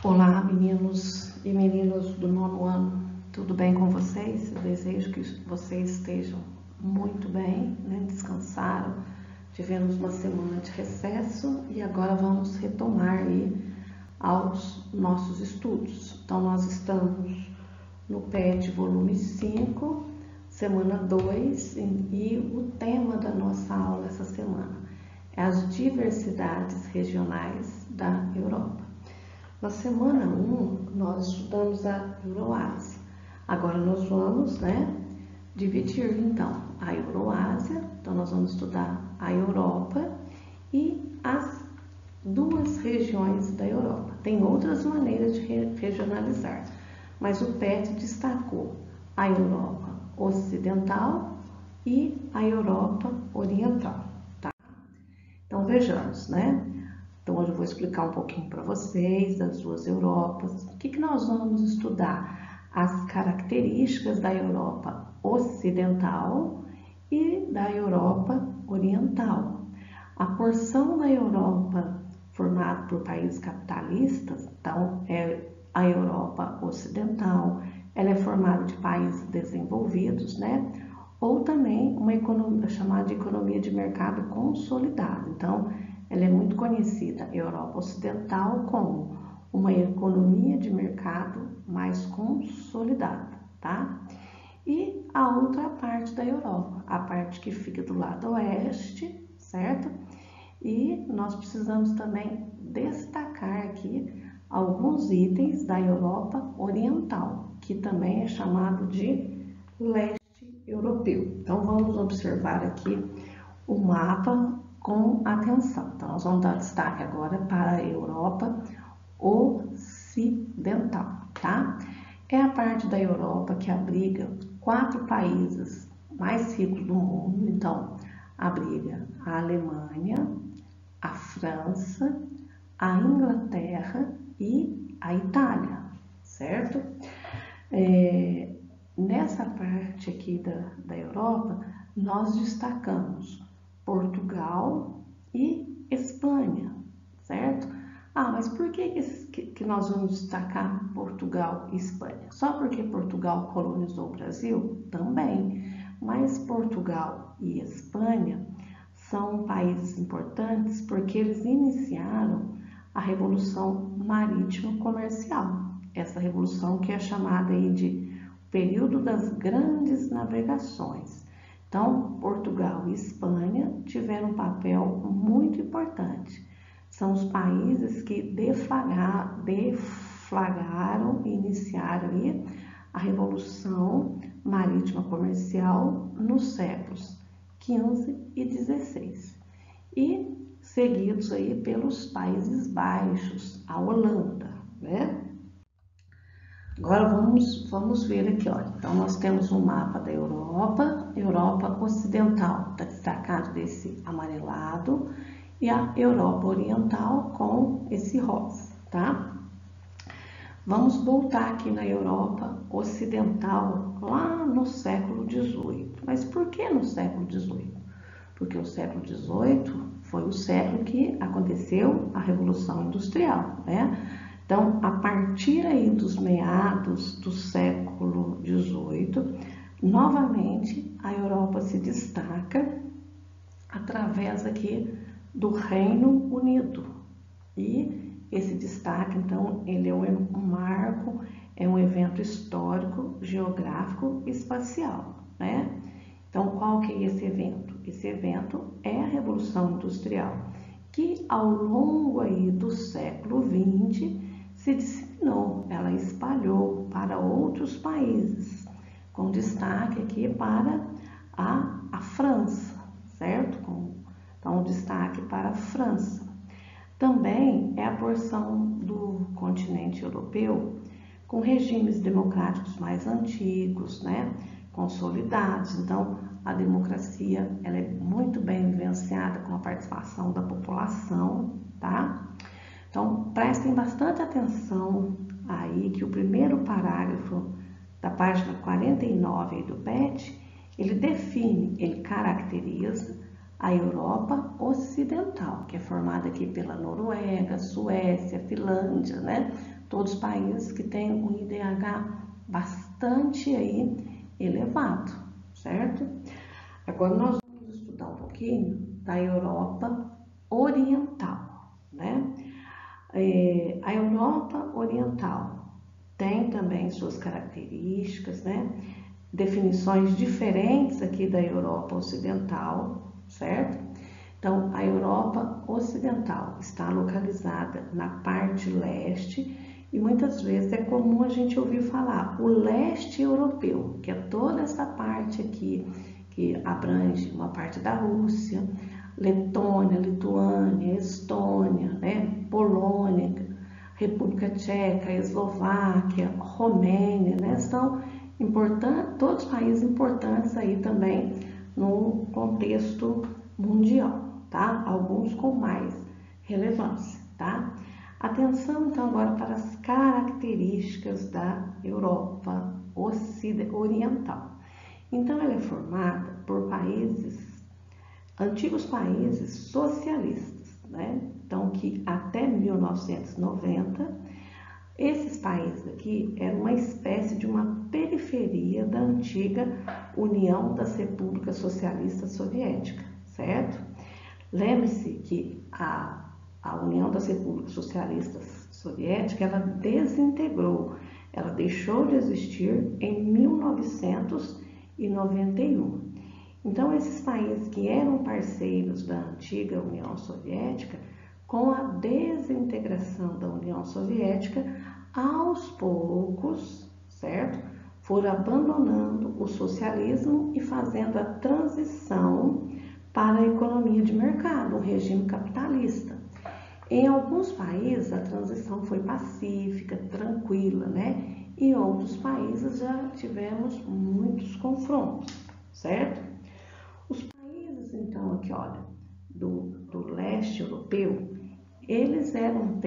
Olá, meninos e meninas do nono ano, tudo bem com vocês? Eu desejo que vocês estejam muito bem, né? Descansaram, tivemos uma semana de recesso e agora vamos retomar aí aos nossos estudos. Então, nós estamos no PET volume 5, semana 2, e o tema da nossa aula essa semana é as diversidades regionais da Europa. Na semana 1, nós estudamos a Euroásia. Agora nós vamos, dividir então a Euroásia. Então nós vamos estudar a Europa e as duas regiões da Europa. Tem outras maneiras de regionalizar, mas o PET destacou a Europa Ocidental e a Europa Oriental, tá? Então vejamos, Então, hoje eu vou explicar um pouquinho para vocês das duas Europas. O que nós vamos estudar? As características da Europa Ocidental e da Europa Oriental. A porção da Europa formada por países capitalistas, então, é a Europa Ocidental. Ela é formada de países desenvolvidos, Ou também uma economia chamada de economia de mercado consolidada. Então, ela é muito conhecida, a Europa Ocidental, como uma economia de mercado mais consolidada, tá? E a outra parte da Europa, a parte que fica do lado oeste, certo? E nós precisamos também destacar aqui alguns itens da Europa Oriental, que também é chamado de leste europeu. Então, vamos observar aqui o mapa com atenção. Então, nós vamos dar destaque agora para a Europa Ocidental, tá? É a parte da Europa que abriga 4 países mais ricos do mundo. Então, abriga a Alemanha, a França, a Inglaterra e a Itália, certo? Nessa parte aqui da Europa, nós destacamos Portugal e Espanha, certo? Mas por que nós vamos destacar Portugal e Espanha? Só porque Portugal colonizou o Brasil? Também, mas Portugal e Espanha são países importantes porque eles iniciaram a Revolução Marítima Comercial, essa revolução que é chamada aí de período das grandes navegações. Então, Portugal e Espanha tiveram um papel muito importante. São os países que deflagraram e iniciaram aí a Revolução Marítima Comercial nos séculos XV e XVI. E seguidos aí pelos Países Baixos, a Holanda, Agora vamos ver aqui, olha. Então, nós temos um mapa da Europa Ocidental, está destacado desse amarelado, e a Europa Oriental com esse rosa, tá? Vamos voltar aqui na Europa Ocidental, lá no século XVIII. Mas por que no século XVIII? Porque o século XVIII foi o século que aconteceu a Revolução Industrial, Então, a partir aí dos meados do século XVIII, novamente a Europa se destaca através aqui do Reino Unido. E esse destaque, então, ele é um marco, é um evento histórico, geográfico e espacial, Então, qual que é esse evento? Esse evento é a Revolução Industrial, que ao longo aí do século XX se disseminou, ela espalhou para outros países, com destaque aqui para a França, certo? Então, destaque para a França. Também é a porção do continente europeu com regimes democráticos mais antigos, consolidados. Então, a democracia ela é muito bem vivenciada com a participação da população, tá? Então, prestem bastante atenção aí que o primeiro parágrafo da página 49 do PET, ele define, ele caracteriza a Europa Ocidental, que é formada aqui pela Noruega, Suécia, Finlândia, todos os países que têm um IDH bastante aí elevado, certo? Agora nós vamos estudar um pouquinho da Europa Oriental, né? A Europa Oriental tem também suas características, né? Definições diferentes aqui da Europa Ocidental, certo? Então, a Europa Ocidental está localizada na parte leste e muitas vezes é comum a gente ouvir falar o leste europeu, que é toda essa parte aqui que abrange uma parte da Rússia, Letônia, Lituânia, Estônia, né? Polônia, República Tcheca, Eslováquia, Romênia, né? São todos países importantes aí também no contexto mundial, tá? Alguns com mais relevância, tá? Atenção então agora para as características da Europa Oriental. Então ela é formada por antigos países socialistas, né? Então que até 1990 esses países aqui eram uma espécie de uma periferia da antiga União das Repúblicas Socialistas Soviéticas, certo? Lembre-se que a União das Repúblicas Socialistas Soviéticas, ela desintegrou, ela deixou de existir em 1991. Então, esses países que eram parceiros da antiga União Soviética, com a desintegração da União Soviética, aos poucos, certo? Foram abandonando o socialismo e fazendo a transição para a economia de mercado, o regime capitalista. Em alguns países a transição foi pacífica, tranquila, né? Em outros países já tivemos muitos confrontos, certo? Os países, então, aqui, olha, do leste europeu, eles eram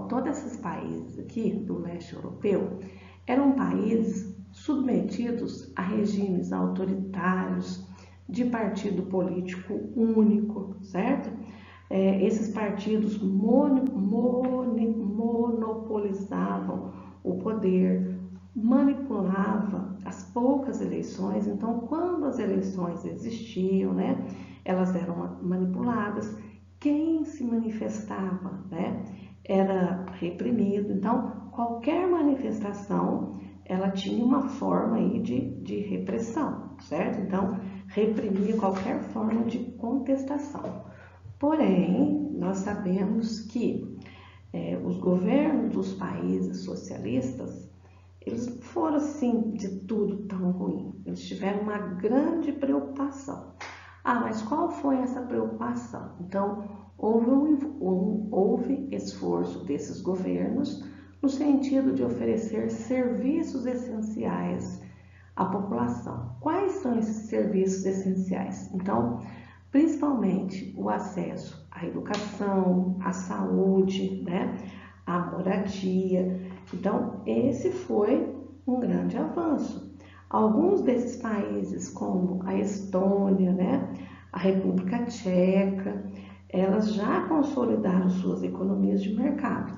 todos esses países aqui do leste europeu eram países submetidos a regimes autoritários de partido político único, certo? Esses partidos monopolizavam o poder, manipulavam as poucas eleições. Então, quando as eleições existiam, né, elas eram manipuladas. Quem se manifestava, né, era reprimido. Então, qualquer manifestação, ela tinha uma forma aí de repressão, certo? Então, reprimia qualquer forma de contestação. Porém, nós sabemos que os governos dos países socialistas, eles não foram assim de tudo tão ruim. Eles tiveram uma grande preocupação. Mas qual foi essa preocupação? Então, houve esforço desses governos no sentido de oferecer serviços essenciais à população. Quais são esses serviços essenciais? Então, principalmente o acesso à educação, à saúde, né, à moradia. Então, esse foi um grande avanço. Alguns desses países, como a Estônia, né, a República Tcheca, elas já consolidaram suas economias de mercado.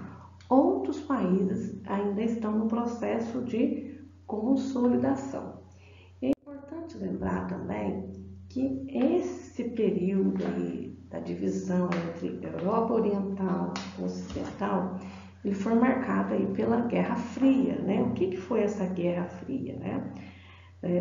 Outros países ainda estão no processo de consolidação. É importante lembrar também que esse período aí da divisão entre Europa Oriental e Ocidental, ele foi marcado aí pela Guerra Fria, né? O que foi essa Guerra Fria, né?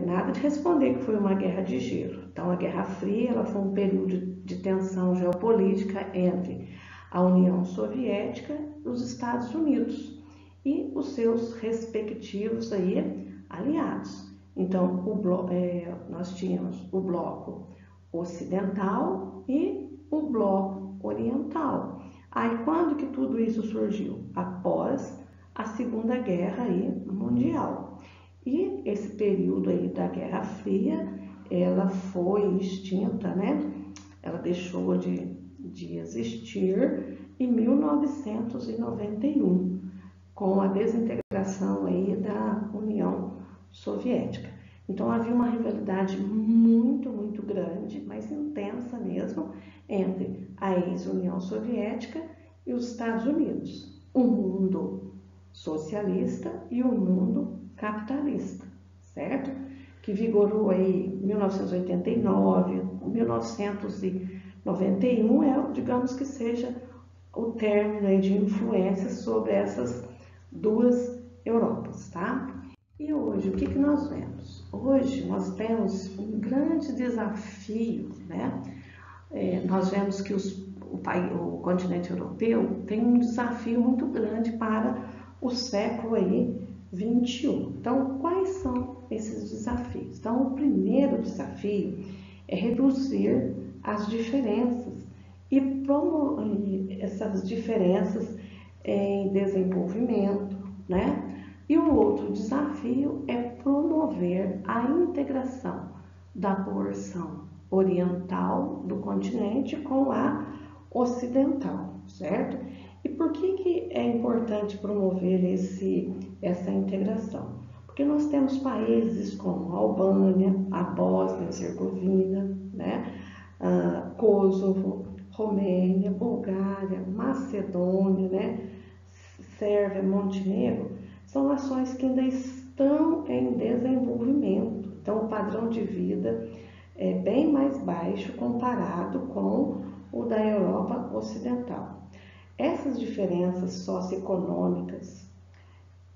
Nada de responder que foi uma guerra de gelo. Então, a Guerra Fria ela foi um período de tensão geopolítica entre a União Soviética e os Estados Unidos e os seus respectivos aí, aliados. Então, nós tínhamos o bloco ocidental e o bloco oriental. Aí, quando que tudo isso surgiu? Após a Segunda Guerra aí, Mundial. E esse período aí da Guerra Fria, ela foi extinta, né? Ela deixou de existir em 1991, com a desintegração aí da União Soviética. Então havia uma rivalidade muito, muito grande, mas intensa mesmo, entre a ex-União Soviética e os Estados Unidos. O mundo socialista e o mundo capitalista, certo? Que vigorou aí 1989, 1991, digamos que seja o término aí de influência sobre essas duas Europas, tá? E hoje, o que nós vemos? Hoje nós temos um grande desafio, né? Nós vemos que o continente europeu tem um desafio muito grande para o século aí 21. Então, quais são esses desafios? Então, o primeiro desafio é reduzir as diferenças e promover essas diferenças em desenvolvimento, né? E o outro desafio é promover a integração da porção oriental do continente com a ocidental, certo? E por que é importante promover essa integração? Porque nós temos países como a Albânia, a Bósnia e Herzegovina, né? Kosovo, Romênia, Bulgária, Macedônia, né? Sérvia, Montenegro, são nações que ainda estão em desenvolvimento. Então, o padrão de vida é bem mais baixo comparado com o da Europa Ocidental. Essas diferenças socioeconômicas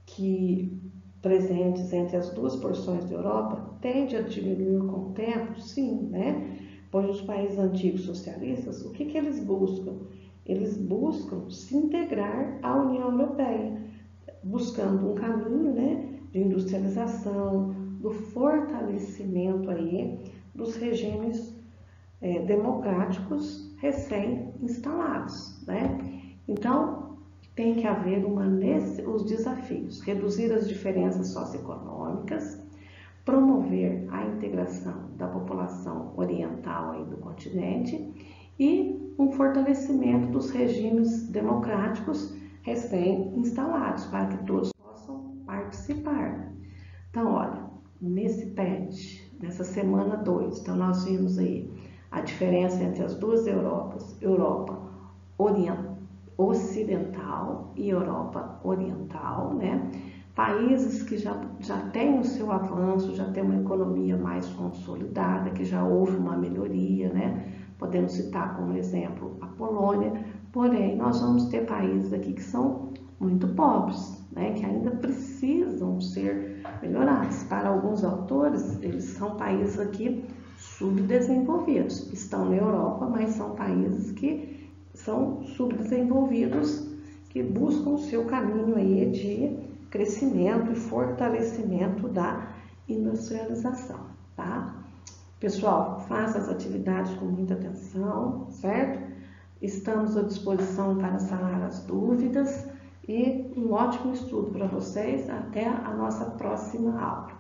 que presentes entre as duas porções da Europa tendem a diminuir com o tempo? Sim, né? Pois os países antigos socialistas, o que eles buscam? Eles buscam se integrar à União Europeia, buscando um caminho, né, de industrialização, do fortalecimento aí dos regimes democráticos recém-instalados, né? Então, tem que haver os desafios, reduzir as diferenças socioeconômicas, promover a integração da população oriental aí do continente e um fortalecimento dos regimes democráticos recém-instalados, para que todos possam participar. Então, olha, nesse PET, nessa semana 2, então nós vimos aí a diferença entre as duas Europas, Europa Ocidental e Europa Oriental, né? Países que já têm o seu avanço, já têm uma economia mais consolidada, que já houve uma melhoria, né? Podemos citar como exemplo a Polônia, porém nós vamos ter países aqui que são muito pobres, né? Que ainda precisam ser melhorados. Para alguns autores, eles são países aqui subdesenvolvidos, estão na Europa, mas são países que são subdesenvolvidos, que buscam o seu caminho aí de crescimento e fortalecimento da industrialização, tá? Pessoal, faça as atividades com muita atenção, certo? Estamos à disposição para sanar as dúvidas e um ótimo estudo para vocês. Até a nossa próxima aula.